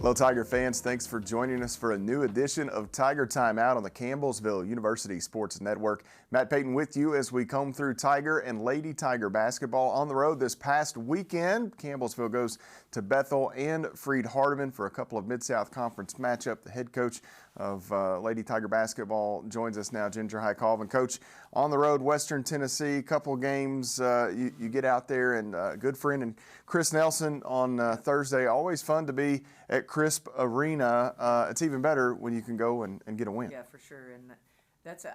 Hello, Tiger fans. Thanks for joining us for a new edition of Tiger Timeout on the Campbellsville University Sports Network. Matt Payton with you as we comb through Tiger and Lady Tiger basketball on the road this past weekend. Campbellsville goes to Bethel and Freed-Hardeman for a couple of Mid-South Conference matchup. The head coach of Lady Tiger basketball joins us now, Ginger High Colvin. Coach, on the road, Western Tennessee, couple of games. You get out there, and good friend and Chris Nelson on Thursday. Always fun to be at Crisp Arena. It's even better when you can go and get a win. Yeah, for sure. And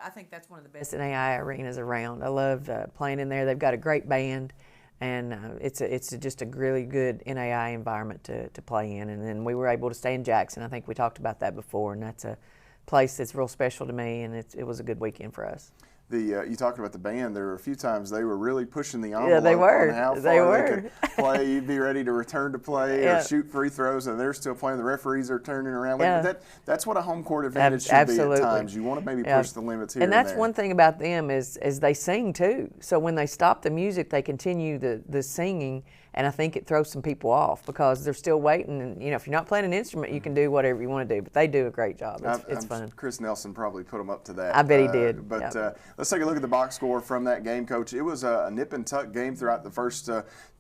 I think that's one of the best NAI arenas around. I love playing in there. They've got a great band, and it's just a really good NAI environment to play in. And then we were able to stay in Jackson. I think we talked about that before, and that's a place that's real special to me, and it was a good weekend for us. You talked about the band. There were a few times they were really pushing the envelope. Yeah, they were. On how far they could play. You'd be ready to return to play or shoot free throws, and they're still playing. The referees are turning around. But that's what a home court advantage should be at times. You want to maybe push the limits here and that's there. one thing about them is they sing too. So when they stop the music, they continue the singing. And I think it throws some people off because they're still waiting. And, you know, if you're not playing an instrument, you can do whatever you want to do. But they do a great job. It's fun. Chris Nelson probably put them up to that. I bet he did. But let's take a look at the box score from that game, Coach. It was a nip and tuck game throughout the first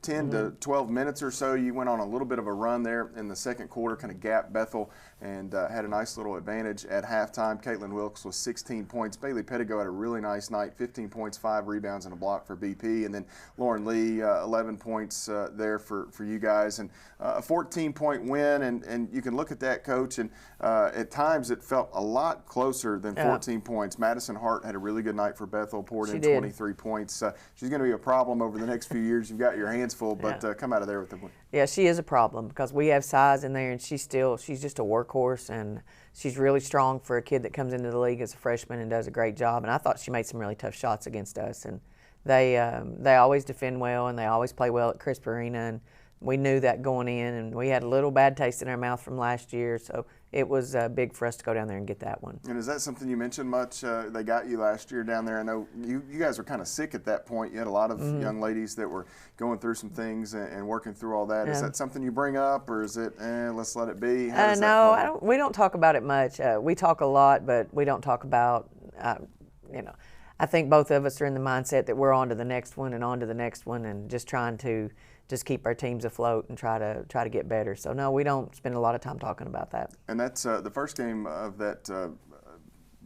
10 to 12 minutes or so. You went on a little bit of a run there in the second quarter, kind of gapped Bethel, and had a nice little advantage at halftime. Caitlin Wilkes was 16 points. Bailey Pettigo had a really nice night, 15 points, 5 rebounds, and a block for BP. And then Lauren Lee, 11 points there for you guys. And a 14-point win, and you can look at that, Coach, and at times it felt a lot closer than 14 points. Madison Hart had a really good night for Bethel, poured in 23 points. She's going to be a problem over the next few years. You've got your hands full, but come out of there with the win. Yeah, she is a problem because we have size in there, and she's just a workhorse, and she's really strong for a kid that comes into the league as a freshman and does a great job. And I thought she made some really tough shots against us, and they always defend well, and they always play well at Crisp Arena, and we knew that going in, and we had a little bad taste in our mouth from last year, so it was big for us to go down there and get that one. And is that something you mentioned much? They got you last year down there. I know you guys were kind of sick at that point. You had a lot of young ladies that were going through some things and working through all that. Is that something you bring up, or is it, let's let it be? No, we don't talk about it much. We talk a lot, but we don't talk about, I think both of us are in the mindset that we're on to the next one and on to the next one, and just trying to just keep our teams afloat and try to get better. So no, we don't spend a lot of time talking about that. And that's the first game of that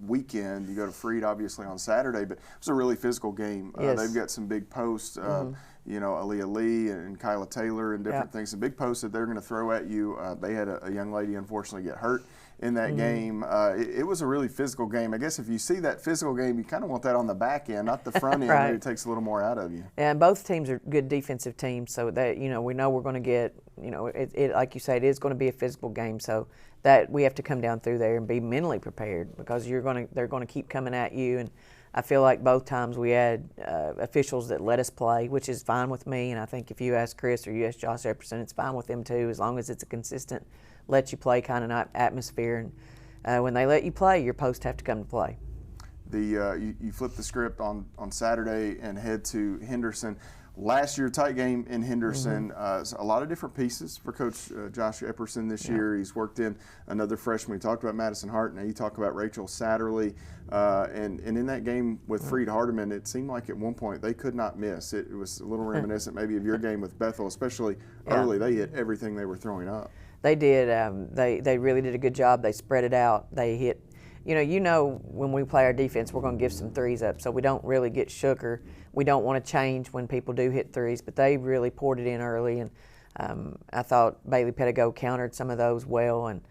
weekend. You go to Freed obviously on Saturday, but it was a really physical game. Yes. They've got some big posts, Aaliyah Lee and Kyla Taylor and different things. Some big posts that they're going to throw at you. They had a young lady unfortunately get hurt in that game. It was a really physical game. I guess if you see that physical game, you kind of want that on the back end, not the front end. Maybe it takes a little more out of you. Yeah, and both teams are good defensive teams, so that we know we're going to get, it like you say, it is going to be a physical game. So that we have to come down through there and be mentally prepared because they're going to keep coming at you. And I feel like both times we had officials that let us play, which is fine with me. And I think if you ask Chris or you ask Josh Epperson, it's fine with them too, as long as it's a consistent let you play kind of atmosphere. And when they let you play, your posts have to come to play. You flip the script on Saturday and head to Henderson. Last year, tight game in Henderson. A lot of different pieces for Coach Josh Epperson this year. He's worked in another freshman. We talked about Madison Hart. Now you talk about Rachel Satterley. And in that game with Freed-Hardeman, it seemed like at one point they could not miss. It was a little reminiscent maybe of your game with Bethel, especially early. They hit everything they were throwing up. They did. They really did a good job. They spread it out. They hit. When we play our defense, we're going to give some threes up, so we don't really get shook, or we don't want to change when people do hit threes, but they really poured it in early, and I thought Bailey Pettigo countered some of those well. And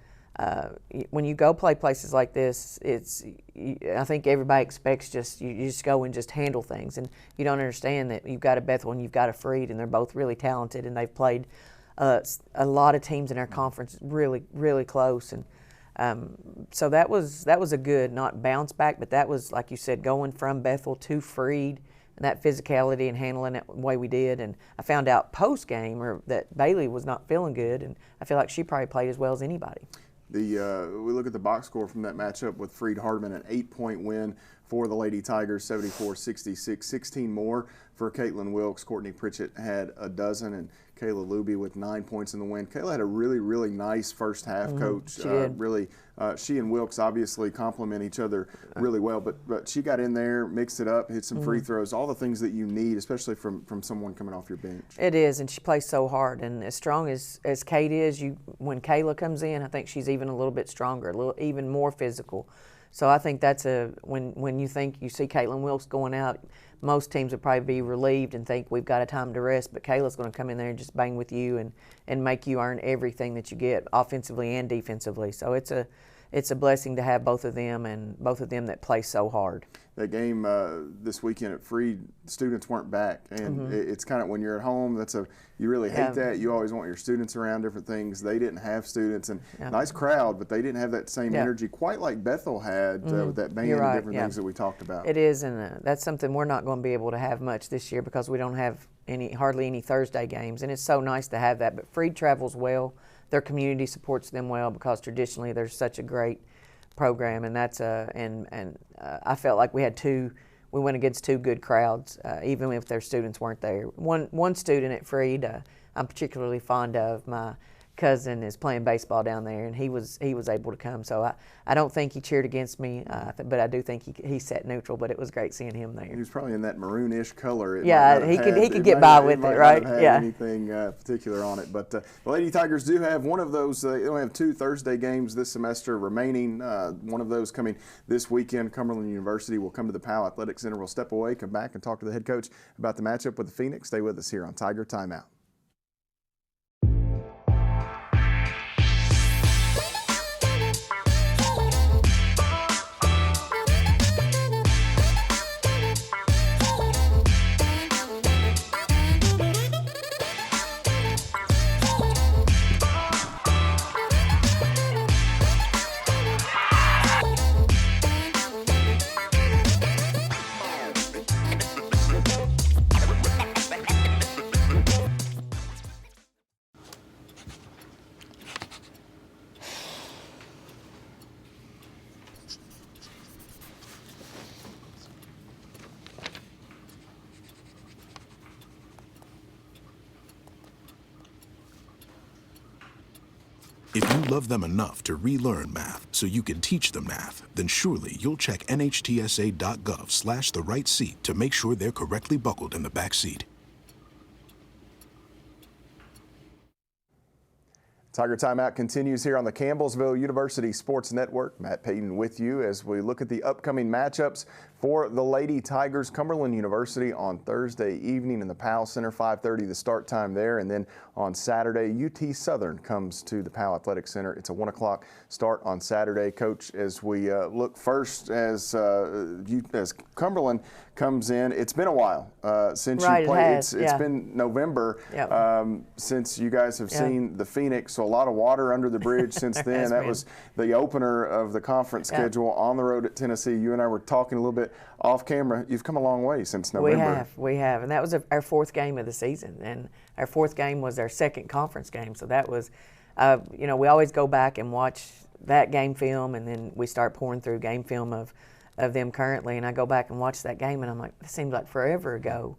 when you go play places like this, I think everybody expects you just go and just handle things, and you don't understand that you've got a Bethel and you've got a Freed, and they're both really talented, and they've played a lot of teams in our conference really, really close. And so that was a good, not bounce back, but that was, like you said, going from Bethel to Freed, and that physicality and handling it the way we did. And I found out post-game that Bailey was not feeling good, and I feel like she probably played as well as anybody. We look at the box score from that matchup with Freed-Hardeman, an 8-point win for the Lady Tigers, 74-66, 16 more for Caitlin Wilkes. Courtney Pritchett had a dozen, and Kayla Luby with 9 points in the win. Kayla had a really, really nice first half, Coach. She did. Really, she and Wilkes obviously complement each other really well, but she got in there, mixed it up, hit some free throws, all the things that you need, especially from someone coming off your bench. It is, and she plays so hard. And as strong as Kate is, when Kayla comes in, I think she's even a little bit stronger, even more physical. So I think that's when you see Caitlin Wilkes going out, most teams would probably be relieved and think we've got a time to rest, but Kayla's going to come in there and just bang with you and make you earn everything that you get offensively and defensively. So it's a blessing to have both of them, and both of them that play so hard. That game this weekend at Freed, students weren't back, and it's kind of when you're at home, you really hate that. You always want your students around different things. They didn't have students, and nice crowd, but they didn't have that same energy quite like Bethel had with that band and different things that we talked about. It is, and that's something we're not going to be able to have much this year because we don't have hardly any Thursday games, and it's so nice to have that. But Freed travels well. Their community supports them well because traditionally there's such a great program, and that's I felt like we went against two good crowds, even if their students weren't there. One student at Freed I'm particularly fond of. My cousin is playing baseball down there, and he was able to come. So I don't think he cheered against me, but I do think he sat neutral. But it was great seeing him there. He was probably in that maroonish color. He could get by with it, right? Yeah. Anything particular on it, but the Lady Tigers do have one of those. They only have 2 Thursday games this semester remaining. One of those coming this weekend. Cumberland University will come to the Powell Athletic Center. We'll step away, come back, and talk to the head coach about the matchup with the Phoenix. Stay with us here on Tiger Timeout. If you love them enough to relearn math so you can teach them math, then surely you'll check nhtsa.gov/the-right-seat to make sure they're correctly buckled in the back seat. Tiger Timeout continues here on the Campbellsville University Sports Network. Matt Payton with you as we look at the upcoming matchups for the Lady Tigers. Cumberland University on Thursday evening in the Powell Center, 5:30 the start time there. And then on Saturday, UT Southern comes to the Powell Athletic Center. It's a 1 o'clock start on Saturday. Coach, as we look first as Cumberland comes in, it's been a while since you played. It's been November since you guys have seen the Phoenix. So a lot of water under the bridge since then. That was the opener of the conference schedule on the road at Tennessee. You and I were talking a little bit off camera. You've come a long way since November. We have, and that was our 4th game of the season, and our 4th game was our 2nd conference game. So that was, we always go back and watch that game film, and then we start pouring through game film of them currently, and I go back and watch that game, and I'm like, it seems like forever ago.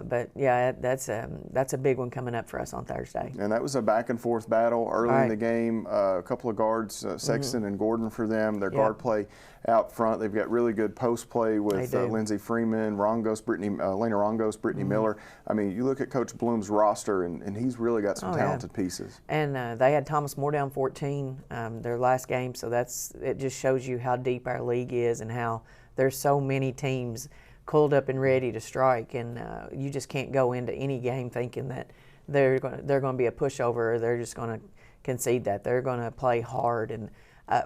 But yeah, that's a big one coming up for us on Thursday. And that was a back and forth battle early in the game. A couple of guards, Sexton and Gordon for them. Their guard play out front. They've got really good post play with Lindsey Freeman, Lena Rongos, Brittany Miller. I mean, you look at Coach Bloom's roster, and he's really got some talented pieces. And they had Thomas More down 14 their last game, so it just shows you how deep our league is and how there's so many teams coiled up and ready to strike, and you just can't go into any game thinking that they're going to be a pushover or they're just going to concede that. They're going to play hard, and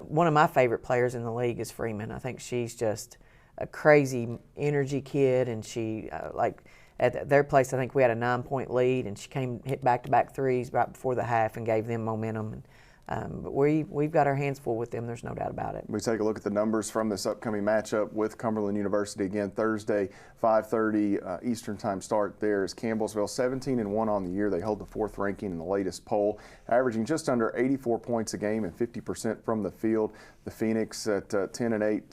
one of my favorite players in the league is Freeman. I think she's just a crazy energy kid, and she at their place I think we had a 9-point lead, and she hit back-to-back threes right before the half and gave them momentum. But we've got our hands full with them, there's no doubt about it. We take a look at the numbers from this upcoming matchup with Cumberland University. Again, Thursday, 5:30 Eastern time start there is Campbellsville, 17-1 on the year. They hold the 4th ranking in the latest poll, averaging just under 84 points a game and 50% from the field. The Phoenix at 10-8,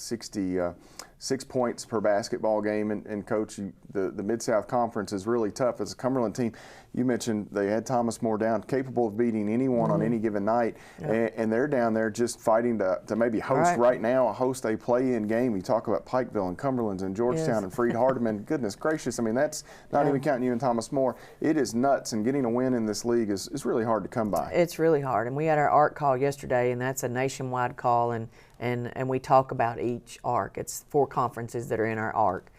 6 points per basketball game. And Coach, the Mid-South Conference is really tough. As a Cumberland team, you mentioned they had Thomas More down, capable of beating anyone on any given night, and they're down there just fighting to maybe host right now, host a play-in game. You talk about Pikeville and Cumberland and Georgetown and Freed-Hardeman. Goodness gracious, I mean, that's not even counting you and Thomas More. It is nuts, and getting a win in this league is really hard to come by. It's really hard, and we had our ARC call yesterday, and that's a nationwide call, and we talk about each ARC. It's 4 conferences that are in our ARC.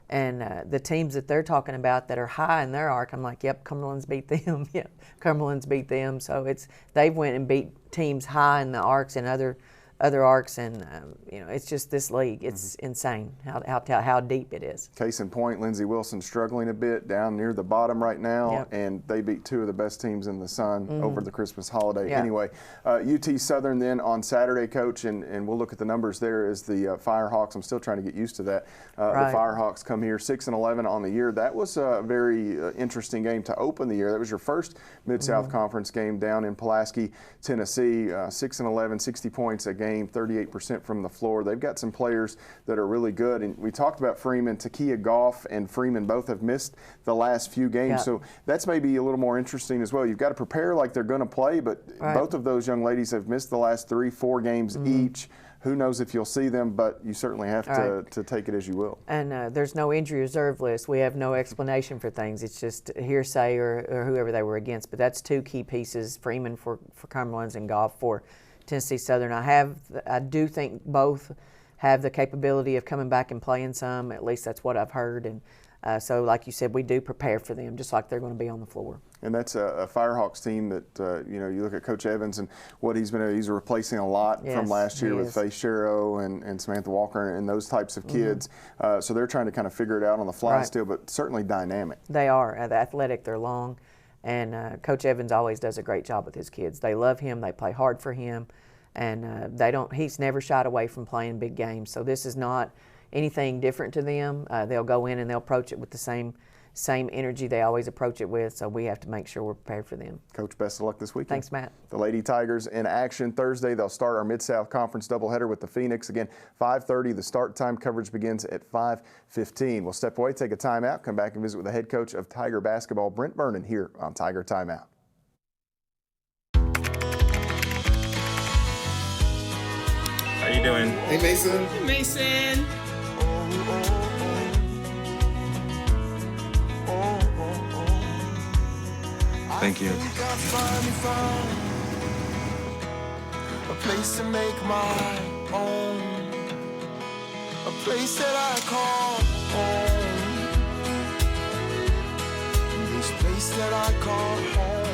And the teams that they're talking about that are high in their ARC, I'm like, yep, Cumberland's beat them. Yep, Cumberland's beat them. So they've went and beat teams high in the ARCs and other ARCs, and it's just this league. It's insane how deep it is. Case in point, Lindsey Wilson struggling a bit down near the bottom right now, and they beat 2 of the best teams in the Sun over the Christmas holiday. Anyway, UT Southern then on Saturday, Coach, and we'll look at the numbers there as the Firehawks. I'm still trying to get used to that. The Firehawks come here 6-11 on the year. That was a very interesting game to open the year. That was your first Mid-South Conference game down in Pulaski, Tennessee. 6-11, 60 points a game. 38% from the floor. They've got some players that are really good. And we talked about Freeman. Takia Goff and Freeman both have missed the last few games. So that's maybe a little more interesting as well. You've got to prepare like they're going to play, but both of those young ladies have missed the last 3-4 games each. Who knows if you'll see them, but you certainly have to take it as you will. And there's no injury reserve list. We have no explanation for things. It's just hearsay or whoever they were against. But that's 2 key pieces, Freeman for Cumberland's and Goff for Tennessee Southern. I do think both have the capability of coming back and playing some. At least that's what I've heard. And so, like you said, we do prepare for them, just like they're going to be on the floor. And that's a Firehawks team that you look at Coach Evans and what he's replacing a lot from last year with Faye Sherrow and Samantha Walker and those types of kids. So they're trying to kind of figure it out on the fly still, but certainly dynamic. They are. They're athletic. They're long. And Coach Evans always does a great job with his kids. They love him. They play hard for him. And he's never shied away from playing big games. So this is not anything different to them. They'll go in and they'll approach it with the same energy they always approach it with. So we have to make sure we're prepared for them. Coach, best of luck this weekend. Thanks, Matt. The Lady Tigers in action Thursday. They'll start our Mid-South Conference doubleheader with the Phoenix. Again, 5:30. The start time. Coverage begins at 5:15. We'll step away, take a timeout, come back and visit with the head coach of Tiger basketball, Brent Vernon, here on Tiger Timeout. How you doing? Hey, Mason. Hey, Mason. Thank you. A place to make my own. A place that I call home. This place that I call home.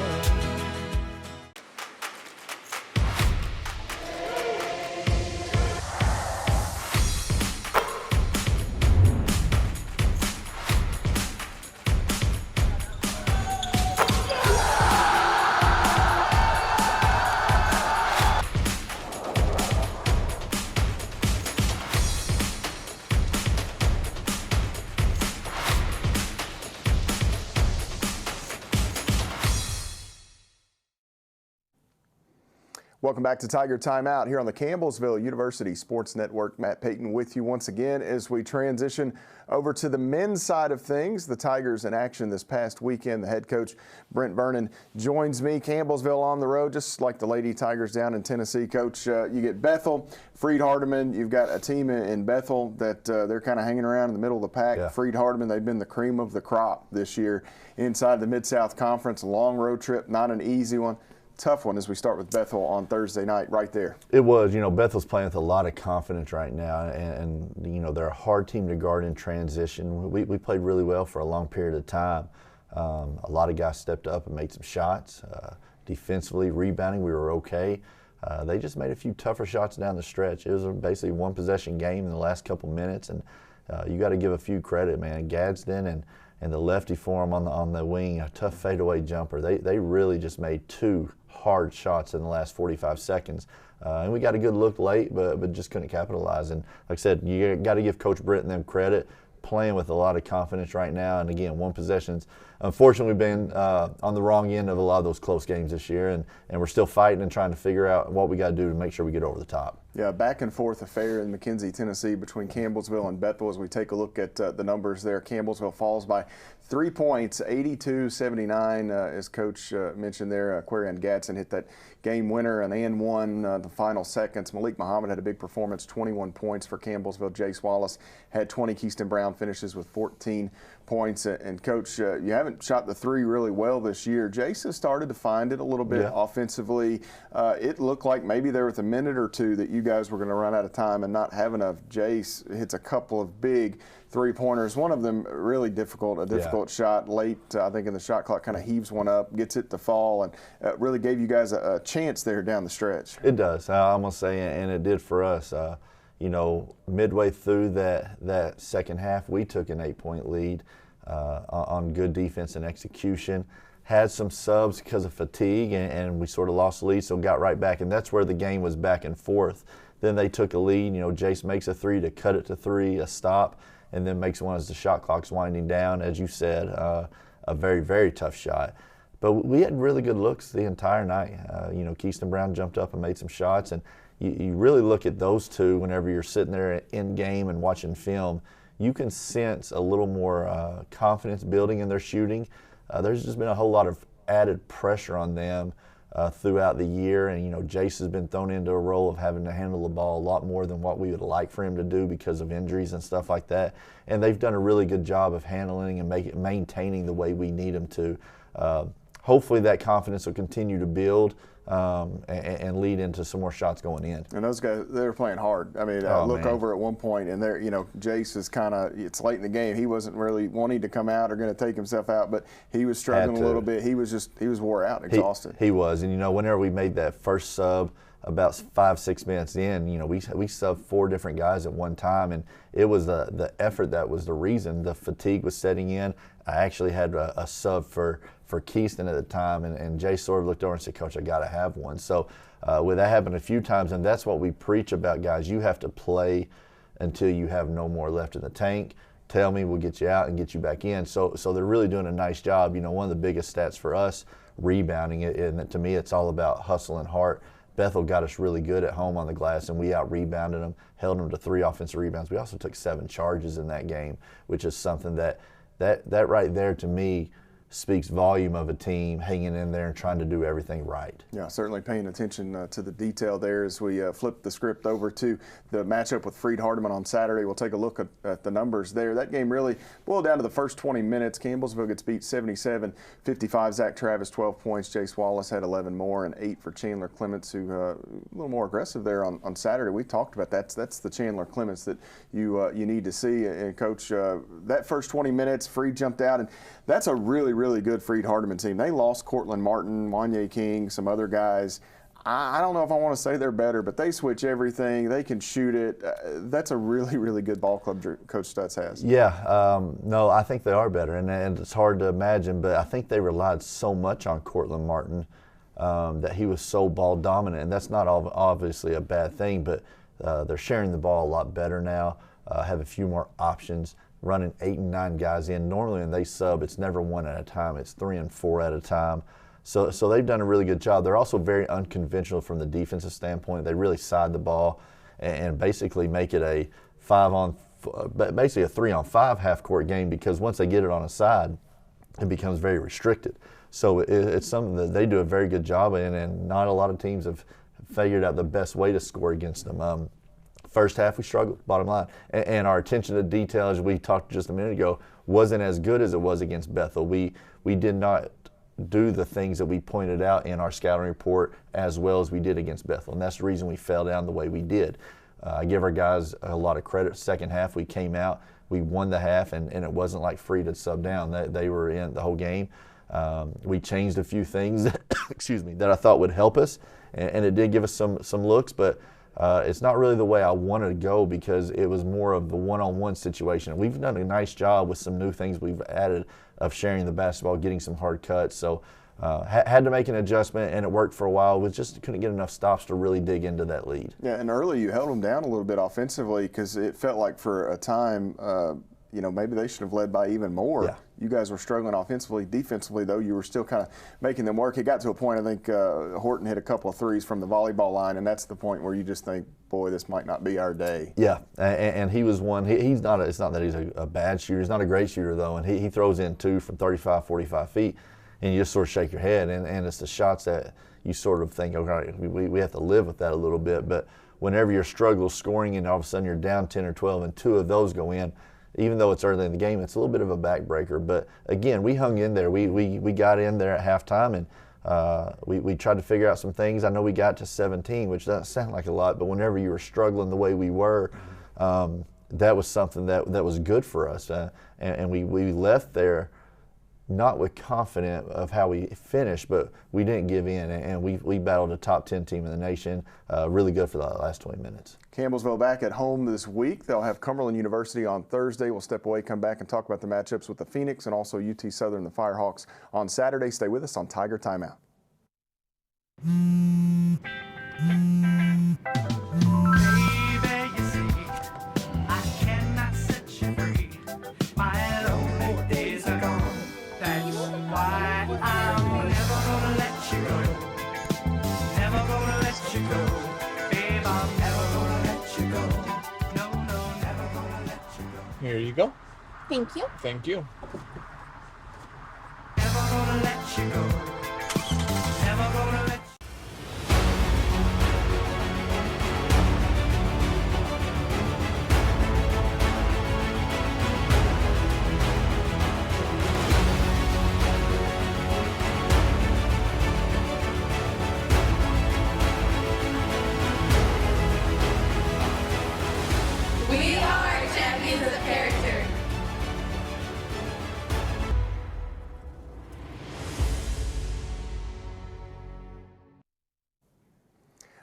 Welcome back to Tiger Timeout here on the Campbellsville University Sports Network. Matt Payton with you once again as we transition over to the men's side of things. The Tigers in action this past weekend. The head coach, Brent Vernon, joins me. Campbellsville on the road, just like the Lady Tigers down in Tennessee. Coach, you get Bethel, Freed-Hardeman. You've got a team in Bethel that they're kind of hanging around in the middle of the pack. Yeah. Freed-Hardeman, they've been the cream of the crop this year inside the Mid-South Conference. A long road trip, not an easy one. Tough one as we start with Bethel on Thursday night right there. It was. Bethel's playing with a lot of confidence right now, and they're a hard team to guard in transition. We played really well for a long period of time. A lot of guys stepped up and made some shots. Defensively, rebounding, we were okay. They just made a few tougher shots down the stretch. It was basically one possession game in the last couple minutes, and you got to give a few credit, man. Gadsden and the lefty for him on the wing, a tough fadeaway jumper. They really just made 2 hard shots in the last 45 seconds. And we got a good look late, but just couldn't capitalize. And like I said, you got to give Coach Britt and them credit, playing with a lot of confidence right now. And again, one possessions. Unfortunately, we've been on the wrong end of a lot of those close games this year, and we're still fighting and trying to figure out what we got to do to make sure we get over the top. Yeah, back and forth affair in McKenzie, Tennessee between Campbellsville and Bethel as we take a look at the numbers there. Campbellsville falls by 3 points, 82-79, as Coach mentioned there. Quarian Gatson hit that game winner, an and one the final seconds. Malik Muhammad had a big performance, 21 points for Campbellsville. Jace Wallace had 20. Keyston Brown finishes with 14 points. And Coach, you haven't shot the three really well this year. Jace has started to find it a little bit offensively. It looked like maybe there was a minute or two that you guys were going to run out of time and not have enough. Jace hits a couple of big three-pointers. One of them really difficult, a difficult shot late, I think in the shot clock, kind of heaves one up, gets it to fall, and really gave you guys a chance there down the stretch. It does, I'm going to say, and it did for us. You know, midway through that second half, we took an 8-point lead on good defense and execution. Had some subs because of fatigue, and we sort of lost the lead, so got right back, and that's where the game was back and forth. Then they took a lead. You know, Jace makes a three to cut it to three, a stop, and then makes one as the shot clock's winding down. As you said, a very, very tough shot. But we had really good looks the entire night. You know, Keyston Brown jumped up and made some shots, and you really look at those two whenever you're sitting there in game and watching film. You can sense a little more confidence building in their shooting. There's just been a whole lot of added pressure on them throughout the year, and you know, Jace has been thrown into a role of having to handle the ball a lot more than what we would like for him to do because of injuries and stuff like that. And they've done a really good job of handling and maintaining the way we need them to. Hopefully that confidence will continue to build and lead into some more shots going in. And those guys, they're playing hard. I mean, look over at one point, and they're, you know, Jace is kind of, it's late in the game. He wasn't really wanting to come out or going to take himself out, but he was struggling a little bit. He was wore out, exhausted. He was, and you know, whenever we made that first sub, about 5-6 minutes in, you know, we subbed 4 different guys at one time, and it was the effort that was the reason. The fatigue was setting in. I actually had a sub for Keyston at the time, and Jay sort of looked over and said, "Coach, I got to have one." So with that happened a few times, and that's what we preach about, guys. You have to play until you have no more left in the tank. Tell me, we'll get you out and get you back in. So they're really doing a nice job. You know, one of the biggest stats for us, rebounding, and to me it's all about hustle and heart. Bethel got us really good at home on the glass, and we out-rebounded them, held them to 3 offensive rebounds. We also took 7 charges in that game, which is something that right there to me speaks volume of a team hanging in there and trying to do everything right. Yeah, certainly paying attention to the detail there as we flip the script over to the matchup with Freed-Hardeman on Saturday. We'll take a look at the numbers there. That game really boiled down to the first 20 minutes. Campbellsville gets beat 77-55. Zach Travis, 12 points. Jace Wallace had 11 more, and 8 for Chandler Clements, who a little more aggressive there on Saturday. We talked about that. That's the Chandler Clements that you need to see. And Coach, that first 20 minutes, Freed jumped out, and that's a really good Freed-Hardeman team. They lost Cortland Martin, Wanye King, some other guys. I don't know if I want to say they're better, but they switch everything. They can shoot it. That's a really good ball club Coach Stutz has. Yeah, no, I think they are better, and it's hard to imagine, but I think they relied so much on Cortland Martin that he was so ball dominant, and that's not obviously a bad thing, but they're sharing the ball a lot better now, have a few more options, running 8 and 9 guys in. Normally when they sub, it's never 1 at a time, it's 3 and 4 at a time. So they've done a really good job. They're also very unconventional from the defensive standpoint. They really side the ball and basically make it a 3-on-5 half-court game, because once they get it on a side, it becomes very restricted. So it's something that they do a very good job in, and not a lot of teams have figured out the best way to score against them. First half we struggled, bottom line, and our attention to detail, as we talked just a minute ago, wasn't as good as it was against Bethel. We did not do the things that we pointed out in our scouting report as well as we did against Bethel, and that's the reason we fell down the way we did. I give our guys a lot of credit. Second half we came out, we won the half, and it wasn't like Freed had subbed down. They were in the whole game. We changed a few things excuse me, that I thought would help us, and it did give us some looks, but it's not really the way I wanted to go, because it was more of the one-on-one situation. We've done a nice job with some new things we've added of sharing the basketball, getting some hard cuts. So had to make an adjustment, and it worked for a while. We just couldn't get enough stops to really dig into that lead. Yeah, and early you held them down a little bit offensively, because it felt like for a time maybe they should have led by even more. Yeah. You guys were struggling offensively. Defensively, though, you were still kind of making them work. It got to a point, I think Horton hit a couple of threes from the volleyball line, and that's the point where you just think, boy, this might not be our day. Yeah, and he was one. He's not. It's not that he's a bad shooter. He's not a great shooter, though, and he throws in 2 from 35, 45 feet, and you just sort of shake your head. And it's the shots that you sort of think, okay, we have to live with that a little bit. But whenever you're struggling scoring and all of a sudden you're down 10 or 12 and 2 of those go in, even though it's early in the game, it's a little bit of a backbreaker. But again, we hung in there. We got in there at halftime, and we tried to figure out some things. I know we got to 17, which doesn't sound like a lot, but whenever you were struggling the way we were, that was something that was good for us. And we left there not with confidence of how we finished, but we didn't give in, and we battled a top 10 team in the nation. Really good for the last 20 minutes. Campbellsville back at home this week. They'll have Cumberland University on Thursday. We'll step away, come back, and talk about the matchups with the Phoenix and also UT Southern, the Firehawks, on Saturday. Stay with us on Tiger Timeout. Here you go. Thank you. Thank you. Never gonna let you go. Never gonna let you We are champions of character.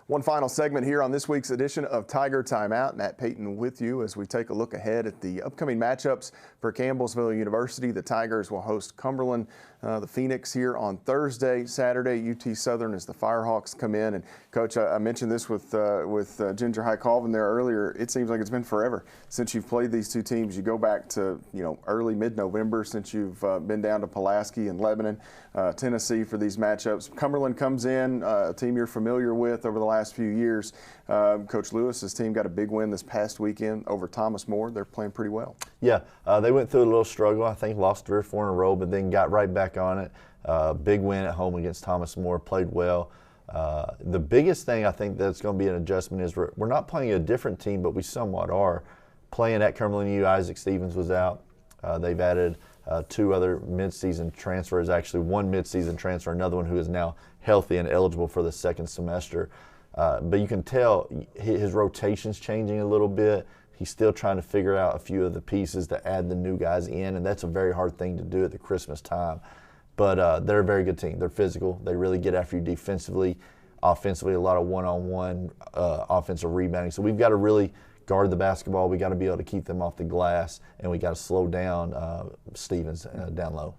One final segment here on this week's edition of Tiger Timeout. Matt Payton with you as we take a look ahead at the upcoming matchups for Campbellsville University. The Tigers will host Cumberland, the Phoenix here on Thursday. Saturday, UT Southern as the Firehawks come in. And Coach, I mentioned this with Ginger High Colvin there earlier. It seems like it's been forever since you've played these two teams. You go back to early mid-November since you've been down to Pulaski and Lebanon, Tennessee for these matchups. Cumberland comes in, a team you're familiar with over the last few years. Coach Lewis's team got a big win this past weekend over Thomas More. They're playing pretty well. Yeah, they went through a little struggle. I think lost 3 or 4 in a row, but then got right back on it. Big win at home against Thomas More, played well. The biggest thing I think that's going to be an adjustment is we're not playing a different team, but we somewhat are. Playing at Cumberland U, Isaac Stevens was out. They've added 2 other midseason transfers, actually 1 midseason transfer, another one who is now healthy and eligible for the second semester. But you can tell his rotation's changing a little bit. He's still trying to figure out a few of the pieces to add the new guys in, and that's a very hard thing to do at the Christmas time. But they're a very good team. They're physical. They really get after you defensively. Offensively, a lot of one-on-one offensive rebounding. So we've got to really guard the basketball. We got to be able to keep them off the glass, and we got to slow down Stevens down low.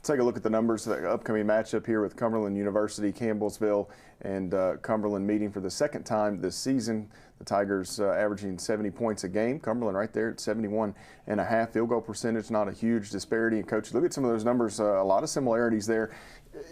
Take a look at the numbers of the upcoming matchup here with Cumberland University, Campbellsville, and Cumberland meeting for the second time this season. The Tigers averaging 70 points a game. Cumberland right there at 71.5. Field goal percentage, not a huge disparity. And Coach, look at some of those numbers, a lot of similarities there.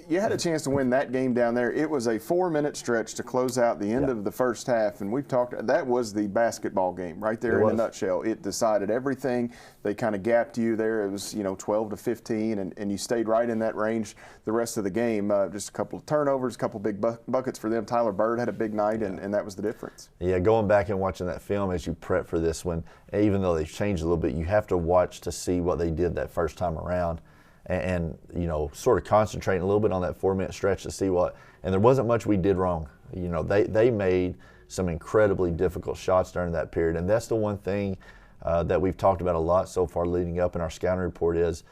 You had a chance to win that game down there. It was a 4-minute stretch to close out the end of the first half, and we've talked. That was the basketball game right there in a nutshell. It decided everything. They kind of gapped you there. It was 12 to 15, and you stayed right in that range the rest of the game. Just a couple of turnovers, a couple big buckets for them. Tyler Bird had a big night, and that was the difference. Yeah, going back and watching that film as you prep for this one, even though they've changed a little bit, you have to watch to see what they did that first time around. And sort of concentrating a little bit on that 4-minute stretch to see what, and there wasn't much we did wrong. They made some incredibly difficult shots during that period, and that's the one thing that we've talked about a lot so far leading up in our scouting report is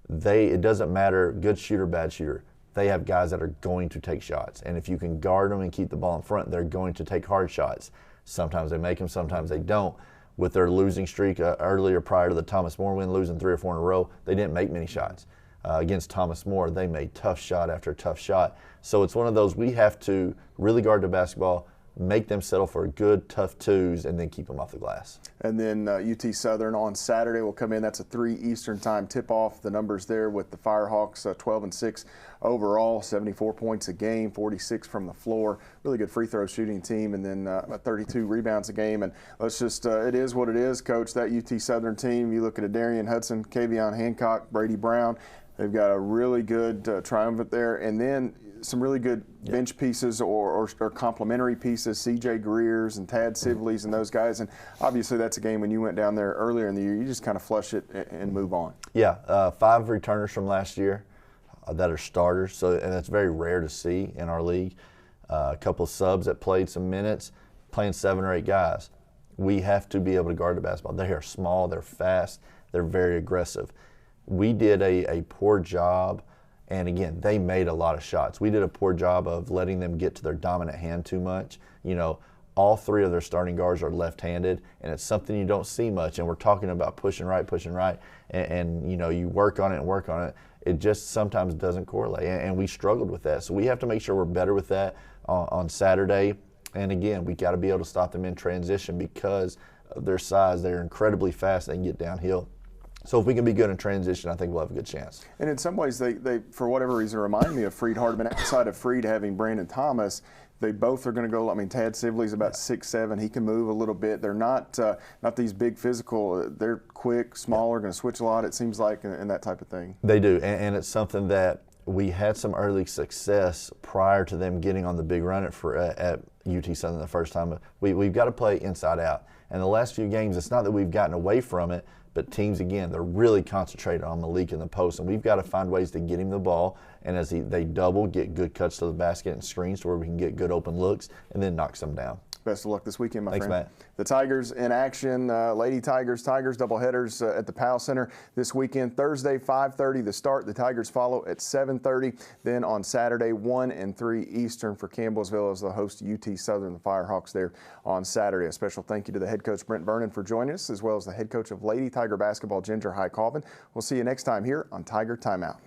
it doesn't matter good shooter, bad shooter. They have guys that are going to take shots, and if you can guard them and keep the ball in front, they're going to take hard shots. Sometimes they make them, sometimes they don't. With their losing streak earlier prior to the Thomas More win, losing 3 or 4 in a row, they didn't make many shots. Against Thomas More, they made tough shot after tough shot. So it's one of those we have to really guard the basketball, make them settle for good, tough twos, and then keep them off the glass. And then UT Southern on Saturday will come in. That's a 3 Eastern time tip-off. The numbers there with the Firehawks, 12-6 overall, 74 points a game, 46 from the floor. Really good free throw shooting team, and then 32 rebounds a game. And let's just, it is what it is, Coach. That UT Southern team, you look at Darian Hudson, Kavion Hancock, Brady Brown. They've got a really good triumvirate there. And then some really good bench pieces or complementary pieces, C.J. Greer's and Tad Sibley's and those guys. And obviously that's a game when you went down there earlier in the year, you just kind of flush it and move on. Yeah, 5 returners from last year that are starters, and that's very rare to see in our league. A couple of subs that played some minutes, playing 7 or 8 guys. We have to be able to guard the basketball. They are small, they're fast, they're very aggressive. We did a poor job. And again, they made a lot of shots. We did a poor job of letting them get to their dominant hand too much. You know, all 3 of their starting guards are left-handed, and it's something you don't see much. And we're talking about pushing right, and you know, you work on it. It just sometimes doesn't correlate, and we struggled with that. So we have to make sure we're better with that on Saturday. And again, we got to be able to stop them in transition because of their size. They're incredibly fast. They can get downhill. So if we can be good in transition, I think we'll have a good chance. And in some ways, they for whatever reason, remind me of Freed-Hardeman. Outside of Freed having Brandon Thomas, they both are going to go. I mean, Tad Sibley's about 6'7". He can move a little bit. They're not these big physical. They're quick, smaller, going to switch a lot, it seems like, and that type of thing. They do, and it's something that we had some early success prior to them getting on the big run at UT Southern the first time. We've got to play inside out. And the last few games, it's not that we've gotten away from it, but teams, again, they're really concentrated on Malik in the post, and we've got to find ways to get him the ball, and as they double, get good cuts to the basket and screens to where we can get good open looks, and then knock some down. Best of luck this weekend, my Thanks, friend. Matt. The Tigers in action, Lady Tigers doubleheaders at the Powell Center this weekend. Thursday, 5:30 the start. The Tigers follow at 7:30. Then on Saturday, 1 and 3 Eastern for Campbellsville as the host UT Southern, the Firehawks there on Saturday. A special thank you to the head coach, Brent Vernon, for joining us, as well as the head coach of Lady Tiger basketball, Ginger High Colvin. We'll see you next time here on Tiger Timeout.